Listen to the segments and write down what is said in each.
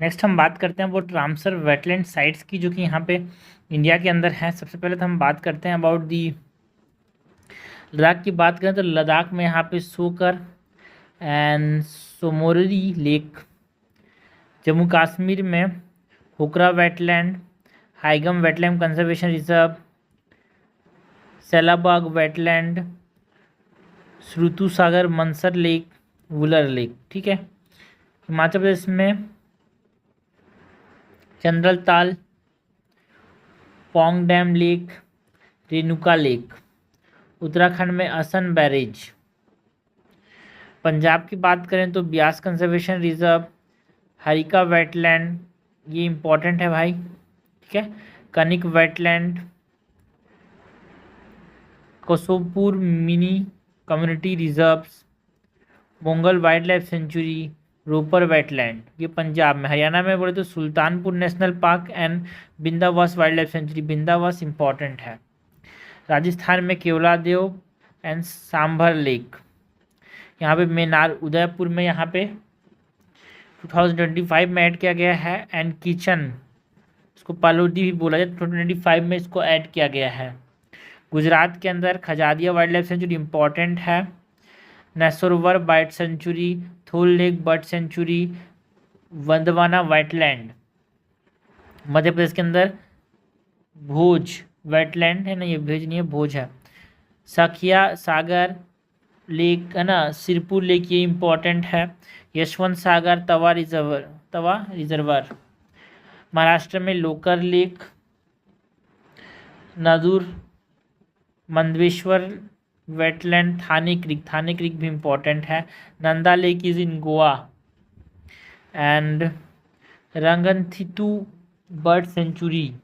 Next हम बात करते हैं वो रामसर वेटलैंड साइट्स की, जो कि यहाँ पे इंडिया के अंदर है। सबसे पहले तो हम बात करते हैं अबाउट दी लद्दाख की बात करें तो लद्दाख में यहाँ पे सोकर एंड सोमोरी लेक, जम्मू कश्मीर में Hokera wetland, Hygam wetland conservation reserve, Shallabugh wetland, श्रुतु सागर, मनसर लेक, वुलर लेक। ठीक है। हिमाचल प्रदेश में Chandra Taal, Pong dam lake, Renuka lake. Uttarakhand में असन बैरेज। पंजाब की बात करें तो Beas conservation reserve, Harike wetland, ये इंपॉर्टेंट है भाई। ठीक है। Kanjli wetland, Keshopur Miani community reserves, Nangal wild life sanctuary, Ropar wetland, ये पंजाब में। हरियाणा में बोले तो Sultanpur national park and Bhindawas wild life sanctuary, Bhindawas important है। राजस्थान में केवलादेव एंड सांभर लेक, यहाँ पे मेनार उदयपुर में यहाँ पे 2025 में ऐड किया गया है। एंड किचन, इसको पालोदी भी बोला जाए, 2025 में इसको ऐड किया गया है। गुजरात के अंदर खजादिया वाइल्ड लाइफ सेंचुरी इंपॉर्टेंट है। नेसोरवर बर्ड सेंचुरी, थोल lake bird sanctuary, वंदवाना wetland. Madhya Pradesh के अंदर भोज वेटलैंड है ना, ये भोज नहीं है, भोज है। सखिया सागर लेक है ना, सिरपुर लेक, ये इंपॉर्टेंट है। यशवंत सागर तवा रिजर्वर। महाराष्ट्र में लोकर लेक, नदूर मंदवेश्वर वेटलैंड, थाने क्रिक भी इंपॉर्टेंट है। Nanda lake is in Goa. And Ranganathittu bird sanctuary,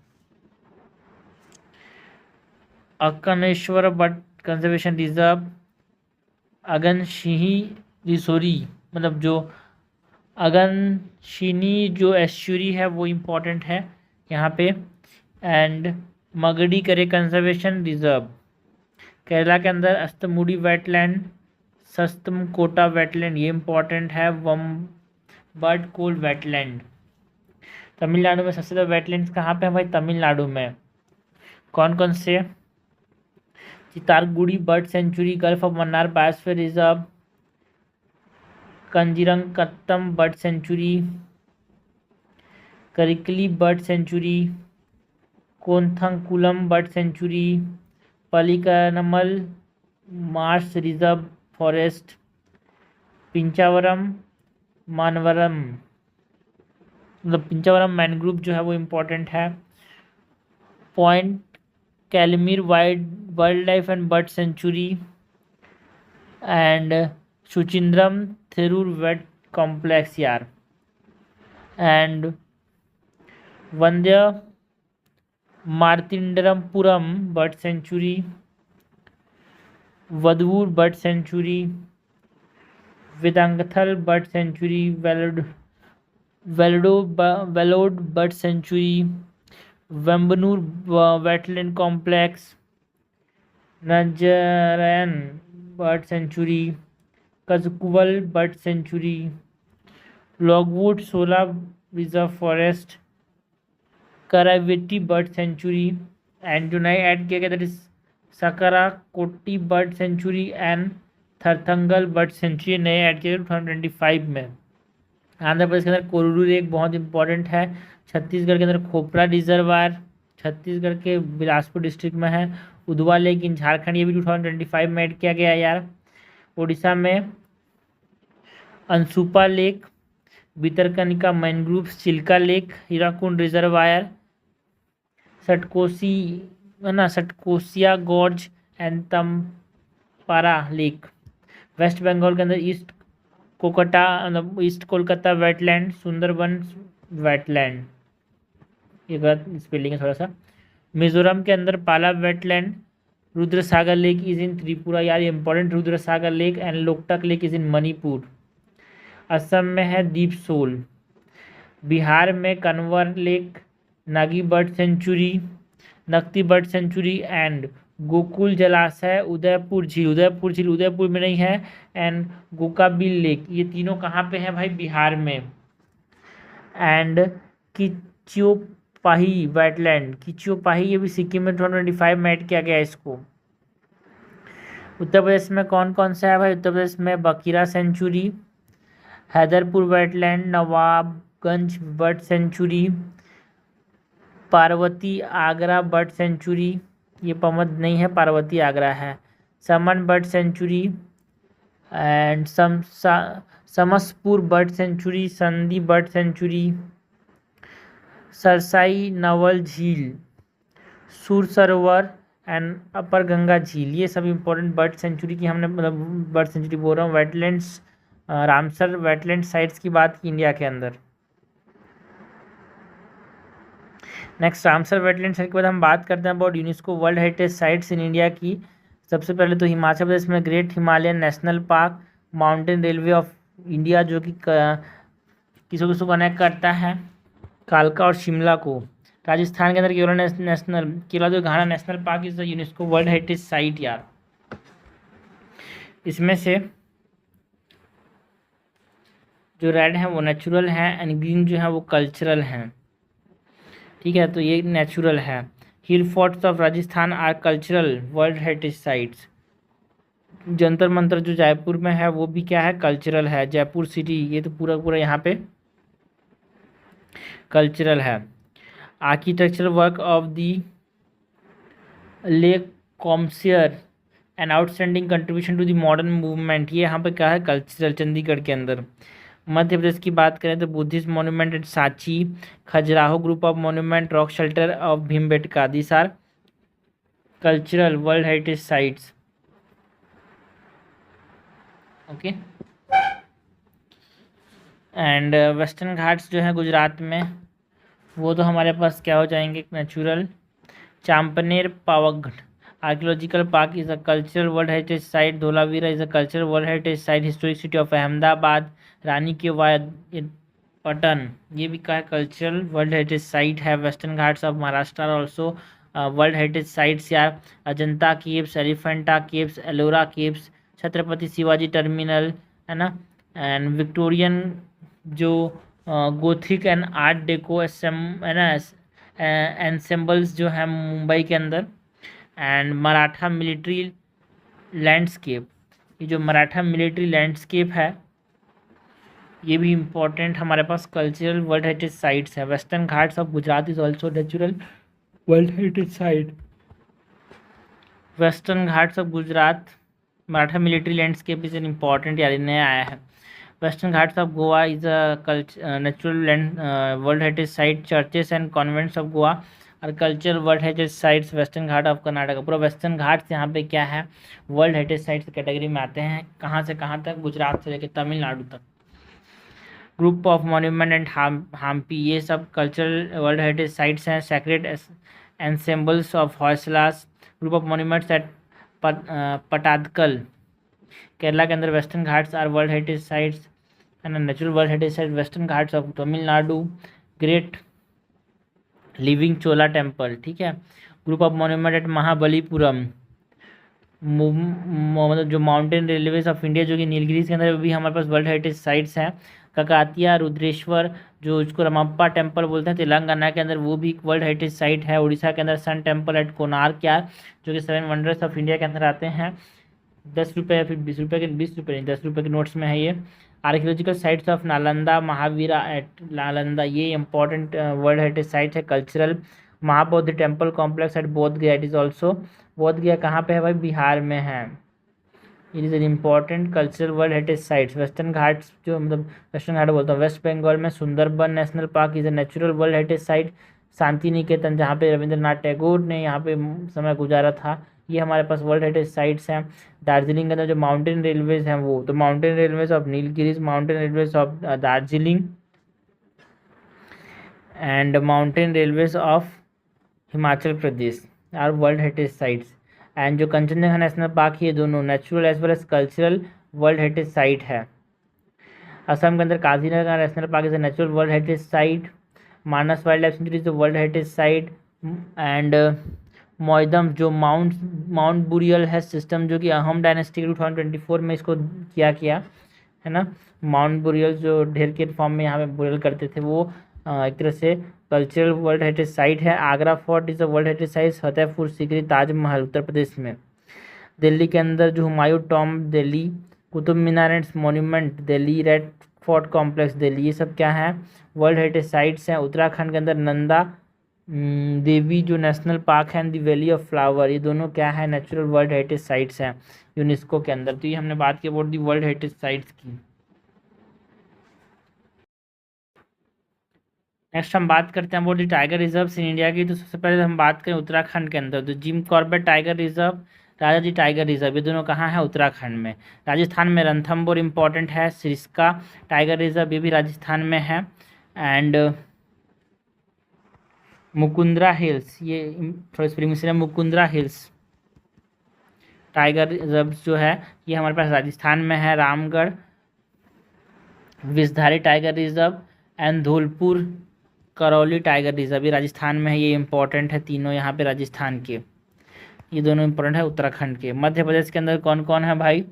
अक्कनेश्वर बर्ड कंजर्वेशन रिजर्व, अगनशिही रिसोरी, मतलब जो अगनशिनी जो एस्चुरी है वो इम्पोर्टेंट है यहाँ पे। एंड मगडी करे कंजर्वेशन रिजर्व। केरला के अंदर अस्तमुडी वेटलैंड, सस्तमकोटा वेटलैंड, ये इम्पोर्टेंट है। बर्ड कोल वेटलैंड। तमिलनाडु में सबसे ज़्यादा वेटलैंड्स कहाँ पे है भाई? तमिलनाडु में। कौन कौन से? Chitrangudi bird sanctuary, gulf of Mannar biosphere reserve, Kanjirankulam bird sanctuary, Karikili bird sanctuary, Koonthankulam bird sanctuary, Pallikaranai marsh reserve forest, Pichavaram मानवरम, मतलब पिंचावरम मैनग्रूव जो है वो इम्पोर्टेंट है। Point Calimere wild life and bird sanctuary, and Suchindram Theroor wet complex यार, and Udhayamarthandapuram bird sanctuary, Vaduvur bird sanctuary, Vedanthangal bird sanctuary, Vellode bird sanctuary, Vembannur wetland complex, Nanjarayan bird sanctuary, Kazhuveli bird sanctuary, Longwood Shola reserve forest, Karaivetti bird sanctuary, and जो नए add किया गया that is Sakkarakottai bird sanctuary and Therthangal bird sanctuary, नए add किए 2025 में। आंध्र प्रदेश के अंदर कोरूरू lake बहुत इंपॉर्टेंट है। छत्तीसगढ़ के अंदर खोपरा रिजर्वायर, छत्तीसगढ़ के बिलासपुर डिस्ट्रिक्ट में है। उधवा लेक इन झारखंड, ये भी 2025 में ऐड किया गया है यार। उड़ीसा में Ansupa lake, Bhitarkanika mangrove, Chilika lake, Hirakud reservoir, Satkosi है ना, Satkosia gorge and Tampara lake. West Bengal के अंदर ईस्ट कोकटा मतलब east Kolkata wetland, Sundarban wetland, ये गलत स्पेलिंग है थोड़ा सा। मिजोरम के अंदर Pala wetland, Rudra Sagar lake is in Tripura यार, ये important, Rudra Sagar lake and Loktak lake is in Manipur. Assam में है दीप सोल। बिहार में Kanwar lake, Nagi bird sanctuary, Nakti bird sanctuary and Gokul Jalashay, Udaipur झील उदयपुर में नहीं है, एंड गोकाबिल लेक, ये तीनों कहाँ पे हैं भाई? बिहार में। एंड किचियोपाही वेटलैंड, किचियोपाही ये भी सिक्किम में 2025 में ऐड किया गया है इसको। उत्तर प्रदेश में कौन कौन सा है भाई? उत्तर प्रदेश में Bakhira sanctuary, Haiderpur wetland, Nawabganj bird sanctuary, Parvati Agra bird sanctuary, ये पमद नहीं है, पार्वती आगरा है, Saman bird sanctuary and Samaspur bird sanctuary, Sandi bird sanctuary, Sarsai Nawar Jheel, Sur Sarovar and upper Ganga झील, ये सब इंपॉर्टेंट बर्ड सेंचुरी की हमने, मतलब बर्ड सेंचुरी बोल रहा हूँ, वेटलैंड्स, रामसर वेटलैंड साइट्स की बात की इंडिया के अंदर। नेक्स्ट रामसर वेटलैंड साइट के बाद हम बात करते हैं about UNESCO world heritage sites in India की। सबसे पहले तो हिमाचल प्रदेश में great Himalayan national park, mountain railway of India जो कि किसको किसको कनेक्ट करता है, कालका और शिमला को। राजस्थान के अंदर केवला जो Ghana national park is the UNESCO world heritage site यार। इसमें से जो रेड है वो नेचुरल है एंड ग्रीन जो है वो कल्चरल है, ठीक है, तो ये नेचुरल है। Hill forts of Rajasthan are cultural world heritage sites. Jantar Mantar जो जयपुर में है वो भी क्या है, कल्चरल है। जयपुर सिटी ये तो पूरा पूरा यहाँ पे कल्चरल है। Architectural work of the Le Corbusier an outstanding contribution to the modern movement, ये यहाँ पे क्या है, कल्चरल, चंडीगढ़ के अंदर। मध्य प्रदेश की बात करें तो Buddhist monument at Sanchi, Khajuraho group of monument, rock shelter of Bhimbetka, these are cultural world heritage sites. Okay, and western Ghats जो है गुजरात में, वो तो हमारे पास क्या हो जाएंगे, natural. Champaner Pavagadh archaeological park is a cultural world heritage site. Dholavira is a cultural world heritage site. Historic city of Ahmedabad, Rani की वाव पटन, ये भी क्या है, कल्चरल वर्ल्ड हेरिटेज साइट है। Western ghats of Maharashtra also world heritage sites यार। Ajanta caves, Elephanta caves, Ellora caves, Chhatrapati Shivaji terminal, है ना, and Victorian जो गोथिक एंड आर्ट डेको है ना एनसेम्बल्स जो है मुंबई के अंदर, एंड मराठा मिलिट्री लैंडस्केप, ये जो मराठा मिलिट्री लैंडस्केप है ये भी इम्पोर्टेंट हमारे पास कल्चरल वर्ल्ड हेरिटेज साइट्स है। Western ghats of Gujarat is also natural world heritage site. Western ghats of Gujarat Maratha military landscape is an important, यार नया आया है। Western ghats of Goa is a natural land world heritage site. Churches and convents of Goa और cultural world heritage sites. Western ghat of Karnataka, पूरा western Ghats यहाँ पे क्या है, वर्ल्ड हेरिटेज साइट्स कैटेगरी में आते हैं। कहाँ से कहाँ तक, गुजरात से लेकर तमिलनाडु तक। Group of monument and Hampi, ये सब कल्चरल वर्ल्ड हेरिटेज साइट्स हैं। Sacred ensembles of Hoysalas, group of monuments at Pattadakal, Kerala के अंदर। Western ghats are world heritage sites and natural world heritage site. Western ghats of Tamil Nadu, great living Chola temple, ठीक है। Group of monument at Mahabalipuram, मतलब जो mountain railways of India जो कि नीलगिरीज के अंदर भी हमारे पास वर्ल्ड हेरिटेज साइट्स हैं। ककातिया रुद्रेश्वर जो उसको रमप्पा टेम्पल बोलते हैं तेलंगाना के अंदर, वो भी एक वर्ल्ड हेरिटेज साइट है। उड़ीसा के अंदर सन टेम्पल एट कोणार्क यार, जो कि 7 वंडर्स ऑफ इंडिया के अंदर आते हैं। 10 रुपये या फिर 20 रुपये के, 20 रुपये नहीं 10 रुपये के नोट्स में है ये। Archaeological sites of Nalanda Mahavihara at Nalanda, ये इंपॉर्टेंट वर्ल्ड हेरिटेज साइट है cultural. Mahabodhi temple complex at Bodh Gaya, it is also, बोध गया कहाँ पे है भाई, बिहार में है। It is an important cultural world heritage sites. Western Ghats जो, मतलब वेस्टर्न घाट बोलता हूँ, वेस्ट बंगाल में Sundarban national park is a natural world heritage site. Shantiniketan जहाँ पे रविंद्रनाथ टैगोर ने यहाँ पे समय गुजारा था, ये हमारे पास वर्ल्ड हेरिटेज साइट्स हैं। दार्जिलिंग के अंदर जो माउंटेन रेलवेज हैं वो, तो mountain railways of Nilgiris, mountain railways of Darjeeling and mountain railways of Himachal Pradesh are world heritage sites. And जो कंचनजंगा नेशनल पार्क, ये दोनों natural as well as cultural world heritage site है। असम के अंदर Kaziranga national park is a natural world heritage site. Manas wild life sanctuary is a world heritage site. And Moidam जो mount burial है system, जो कि अहम डायनेस्टी के 2024 में इसको किया है ना। माउंट बोरियल जो ढेर के फॉर्म में यहाँ पे बोरियल करते थे, वो एक तरह से कल्चरल वर्ल्ड हेरिटेज साइट है। Agra fort is a world heritage site, Fatehpur Sikri, Taj Mahal Uttar Pradesh में। दिल्ली के अंदर जो Humayun tomb Delhi, Qutub Minar and monument Delhi, red fort complex Delhi, ये सब क्या है, वर्ल्ड हेरिटेज साइट्स हैं। उत्तराखंड के अंदर नंदा देवी जो नेशनल पार्क है, and the valley of flower, ये दोनों क्या है, नेचुरल वर्ल्ड हेरिटेज साइट्स हैं यूनेस्को के अंदर। तो ये हमने बात की about the world heritage sites की। नेक्स्ट हम बात करते हैं about the tiger reserves in India की। तो सबसे पहले हम बात करें उत्तराखंड के अंदर, तो जिम कॉर्बेट टाइगर रिजर्व, राजा जी टाइगर रिजर्व, ये दोनों कहाँ है, उत्तराखंड में। राजस्थान में रणथंबोर इम्पॉर्टेंट है। सिरस्का टाइगर रिजर्व, ये भी राजस्थान में है। एंड मुकुंदरा हिल्स, ये थोड़ा स्पेलिंग मिस्टेक है, मुकुंदरा हिल्स टाइगर रिजर्व जो है, ये हमारे पास राजस्थान में है। Ramgarh Vishdhari tiger reserve and Dholpur Karauli tiger reserve, ये राजस्थान में है। ये इंपॉर्टेंट है तीनों यहाँ पे राजस्थान के, ये दोनों इंपॉर्टेंट है उत्तराखंड के। मध्य प्रदेश के अंदर कौन कौन है भाई,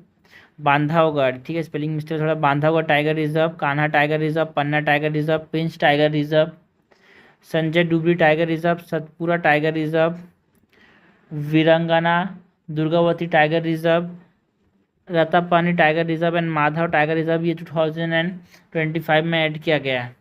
बांधवगढ़, ठीक है स्पेलिंग मिस्टेक थोड़ा, Bandhavgarh tiger reserve, Kanha tiger reserve, Panna tiger reserve, Pench tiger reserve, Sanjay Dubri tiger reserve, Satpura tiger reserve, Veerangana Durgavati tiger reserve, Ratapani tiger reserve and Madhav tiger reserve, ये 2025 में ऐड किया गया है।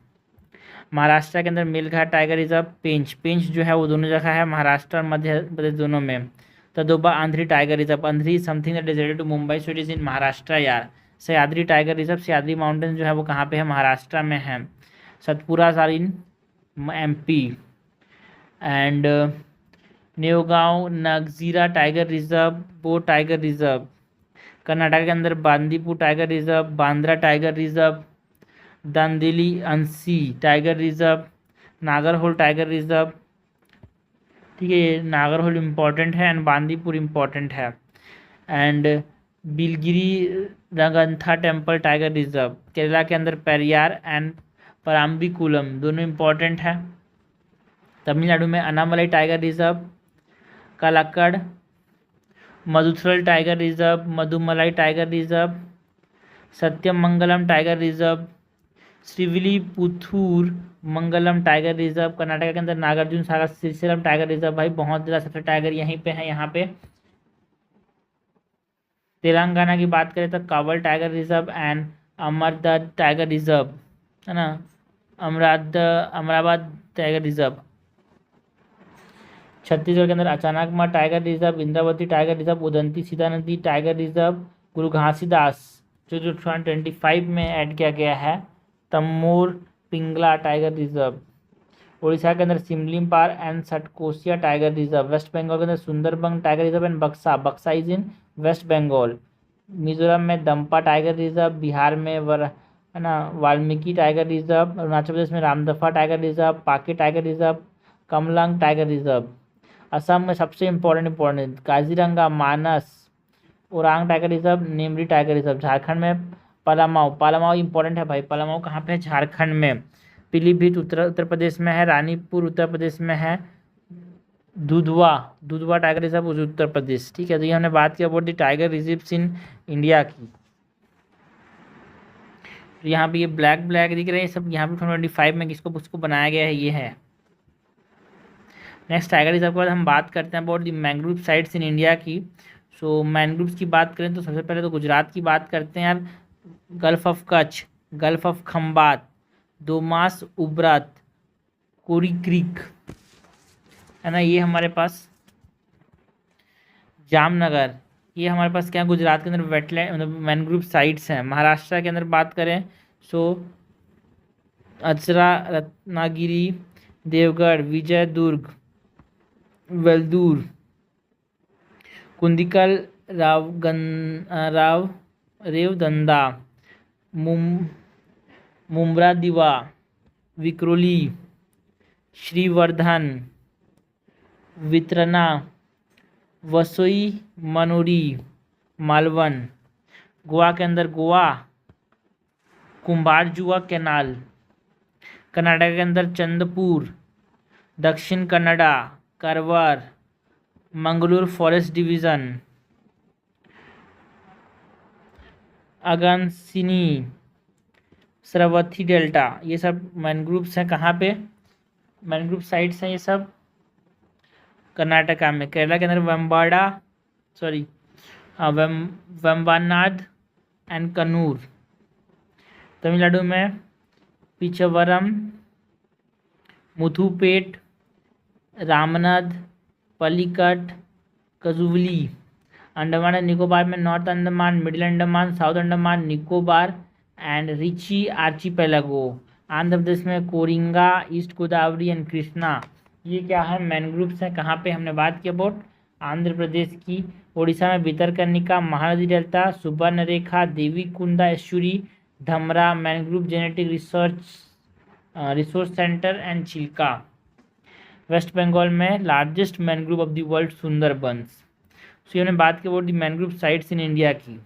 महाराष्ट्र के अंदर मेलघाट टाइगर रिजर्व, पेंच, पेंच जो है वो दोनों जगह है, महाराष्ट्र और मध्य प्रदेश दोनों में। Tadoba Andhari tiger reserve, Andhari something that is related to Mumbai, so it is in Maharashtra यार। Sahyadri tiger reserve, Sahyadri mountain जो है वो कहाँ पे है, महाराष्ट्र में है। सतपुरा सार in MP। And Navegaon Nagzira tiger reserve, Bor tiger reserve. Karnataka के अंदर Bandipur tiger reserve, Bandra tiger reserve, Dandeli Anshi tiger reserve, Nagarhole tiger reserve, ठीक है ये नागरहोल इम्पॉर्टेंट है एंड बांदीपुर इम्पॉर्टेंट है। And Biligiri Ranganatha temple tiger reserve, Kerala के अंदर पेरियार एंड पराम्बिकुलम दोनों इम्पॉर्टेंट है। तमिलनाडु में अनामलाई टाइगर रिजर्व, कलाकड़, मधुथरल tiger reserve, Mudumalai tiger reserve, Sathyamangalam tiger reserve, Srivilliputhur मंगलम टाइगर रिजर्व। कर्नाटक के अंदर नागार्जुन सागर श्रीशैलम टाइगर रिजर्व, भाई बहुत ज़्यादा सबसे टाइगर यहीं पे है यहाँ पे। तेलंगाना की बात करें तो कावल टाइगर रिजर्व एंड अमरदद टाइगर रिजर्व, है ना, अमराबाद टाइगर रिजर्व। छत्तीसगढ़ के अंदर Achanakmar tiger reserve, Indravati tiger reserve, Udanti Sitanadi tiger reserve, गुरु घासीदास जो 2025 में ऐड किया गया है, तमोर पिंगला टाइगर रिजर्व। उड़ीसा के अंदर Similipal and Satkosia tiger reserve. West Bengal के अंदर Sundarban tiger reserve and Buxa, Buxa is in west Bengal. Mizoram में दम्पा टाइगर रिजर्व, बिहार में है ना वाल्मीकि टाइगर रिजर्व, अरुणाचल प्रदेश में Namdapha tiger reserve, Pakke tiger reserve, Kamlang tiger reserve. Assam में सबसे important Kaziranga, Manas, Orang tiger reserve, Nameri tiger reserve. Jharkhand में पलामाऊ, पलामाऊ इंपॉर्टेंट है भाई, पलामाऊ कहाँ पे है, झारखंड में। पीलीभीत उत्तर प्रदेश में है, रानीपुर उत्तर प्रदेश में है, दुधवा, दुधवा टाइगर रिजर्व उत्तर प्रदेश, ठीक है। तो ये हमने बात की about the tiger reserves in India की। तो यहाँ पे ये ब्लैक ब्लैक दिख रहे हैं सब, यहाँ पे 2025 में किसको उसको बनाया गया है, ये है। नेक्स्ट टाइगर रिजर्व के बाद हम बात करते हैं about the mangrove sites in India की। सो मैंग्रोव्स की बात करें तो सबसे पहले तो गुजरात की बात करते हैं यार, gulf of Kutch, gulf of Khambhat, दोमास उब्रात, कोरी क्रीक, है ना, ये हमारे पास जामनगर, ये हमारे पास क्या गुजरात के अंदर वेटलैंड मतलब मैनग्रोव साइट्स हैं। महाराष्ट्र के अंदर बात करें सो अचरा, रत्नागिरी, देवगढ़, विजयदुर्ग, वेल्दूर, कुंदिकल, राव रेवदंदा, मुम्बरा दिवा, विक्रोली, श्रीवर्धन, वितरना, वसोई, मनोरी, मालवन। गोवा के अंदर गोवा, कुंभारजुआ कैनाल। कर्नाटक के अंदर Chandpur, Dakshina Kannada, Karwar, Mangalore forest division, Aghanashini, Sharavathi delta, ये सब मैनग्रूव्स हैं। कहाँ पे मैनग्रूव साइट्स हैं ये सब? कर्नाटका में। केरला के अंदर वेम्बाडा, सॉरी वेम्बानाड एंड कन्नूर। तमिलनाडु में पिचवरम, मुथुपेट, रामनाथ, पलिकट, कजुवली। अंडमान एंड निकोबार में north Andaman, middle Andaman, south Andaman, Nicobar and Ritchie archipelago. Andhra Pradesh में कोरिंगा, ईस्ट गोदावरी एंड कृष्णा। ये क्या है? मैनग्रूव्स हैं। कहाँ पे? हमने बात की अबाउट आंध्र प्रदेश की। उड़ीसा में Bhitarkanika, Mahanadi delta, Subarnarekha, Devikunda estuary, Dhamra mangrove genetic resource centre and Chilika. West Bengal में largest mangrove of the world Sundarbans. So हमने बात की about the mangrove sites in India की।